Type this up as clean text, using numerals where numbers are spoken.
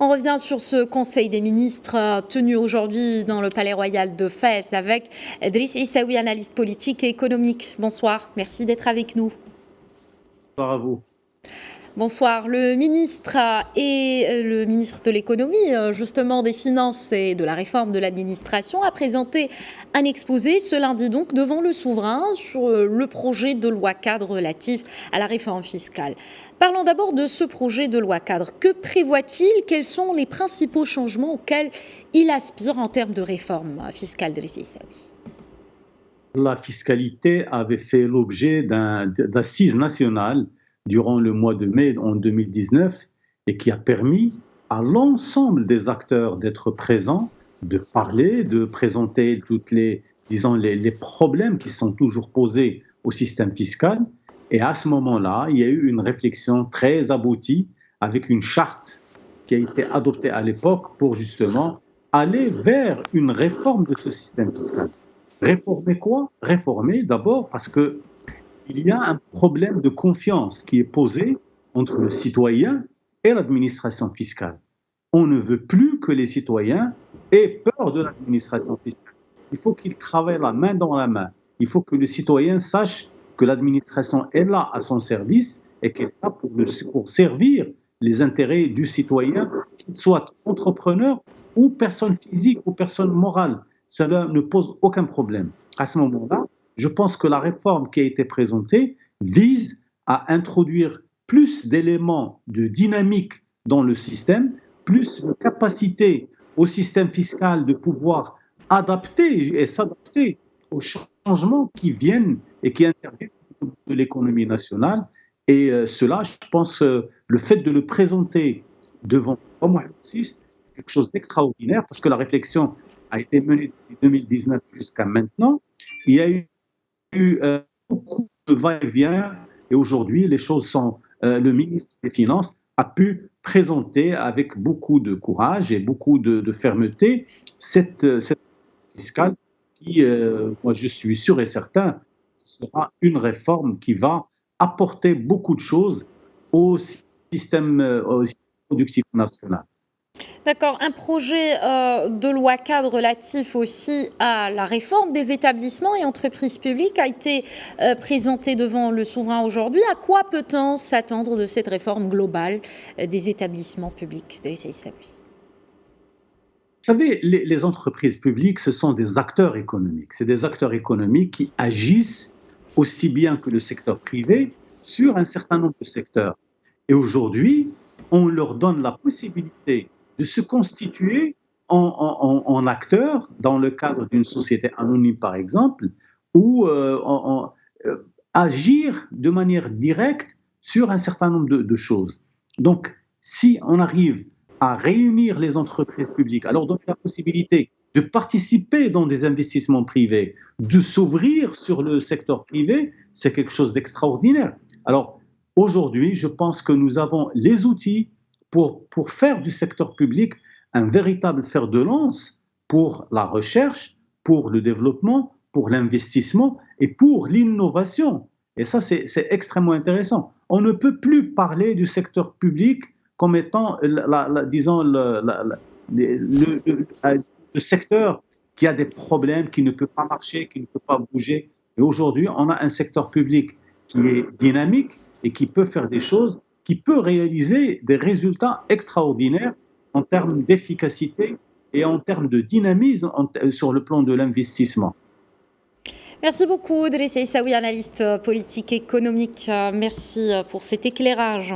On revient sur ce Conseil des ministres tenu aujourd'hui dans le Palais Royal de Fès avec Driss Issaoui, analyste politique et économique. Bonsoir, merci d'être avec nous. Bonsoir à vous. Bonsoir. Le ministre de l'économie, justement des finances et de la réforme de l'administration, a présenté un exposé ce lundi donc devant le souverain sur le projet de loi cadre relatif à la réforme fiscale. Parlons d'abord de ce projet de loi cadre. Que prévoit-il? Quels sont les principaux changements auxquels il aspire en termes de réforme fiscale, Driss Issaoui? La fiscalité avait fait l'objet d'assises nationales durant le mois de mai en 2019 et qui a permis à l'ensemble des acteurs d'être présents, de parler, de présenter toutes les problèmes qui sont toujours posés au système fiscal. Et à ce moment-là, il y a eu une réflexion très aboutie avec une charte qui a été adoptée à l'époque pour justement aller vers une réforme de ce système fiscal. Réformer quoi? Réformer d'abord parce que il y a un problème de confiance qui est posé entre le citoyen et l'administration fiscale. On ne veut plus que les citoyens aient peur de l'administration fiscale. Il faut qu'ils travaillent la main dans la main. Il faut que le citoyen sache que l'administration est là à son service et qu'elle est là pour servir les intérêts du citoyen, qu'il soit entrepreneur ou personne physique ou personne morale. Cela ne pose aucun problème. À ce moment-là, je pense que la réforme qui a été présentée vise à introduire plus d'éléments de dynamique dans le système, plus de capacité au système fiscal de pouvoir adapter et s'adapter aux changements qui viennent et qui interviennent de l'économie nationale. Et cela, je pense, le fait de le présenter devant Mohamed VI, c'est quelque chose d'extraordinaire parce que la réflexion a été menée depuis 2019 jusqu'à maintenant. Il y a eu beaucoup de va-et-vient et aujourd'hui, les choses sont. Le ministre des Finances a pu présenter avec beaucoup de courage et beaucoup de fermeté cette fiscale qui, moi je suis sûr et certain, sera une réforme qui va apporter beaucoup de choses au système productif national. D'accord, un projet de loi cadre relatif aussi à la réforme des établissements et entreprises publiques a été présenté devant le souverain aujourd'hui. À quoi peut-on s'attendre de cette réforme globale des établissements publics, Driss Issaoui? Vous savez, les entreprises publiques, ce sont des acteurs économiques. C'est des acteurs économiques qui agissent aussi bien que le secteur privé sur un certain nombre de secteurs. Et aujourd'hui, on leur donne la possibilité de se constituer en acteurs dans le cadre d'une société anonyme, par exemple, ou agir de manière directe sur un certain nombre de choses. Donc, si on arrive à réunir les entreprises publiques, alors donner la possibilité de participer dans des investissements privés, de s'ouvrir sur le secteur privé, c'est quelque chose d'extraordinaire. Alors, aujourd'hui, je pense que nous avons les outils pour faire du secteur public un véritable fer de lance pour la recherche, pour le développement, pour l'investissement et pour l'innovation. Et ça, c'est extrêmement intéressant. On ne peut plus parler du secteur public comme étant, disons, le secteur qui a des problèmes, qui ne peut pas marcher, qui ne peut pas bouger. Et aujourd'hui, on a un secteur public qui est dynamique et qui peut faire des choses, qui peut réaliser des résultats extraordinaires en termes d'efficacité et en termes de dynamisme sur le plan de l'investissement. Merci beaucoup, Driss Issaoui, analyste politique économique. Merci pour cet éclairage.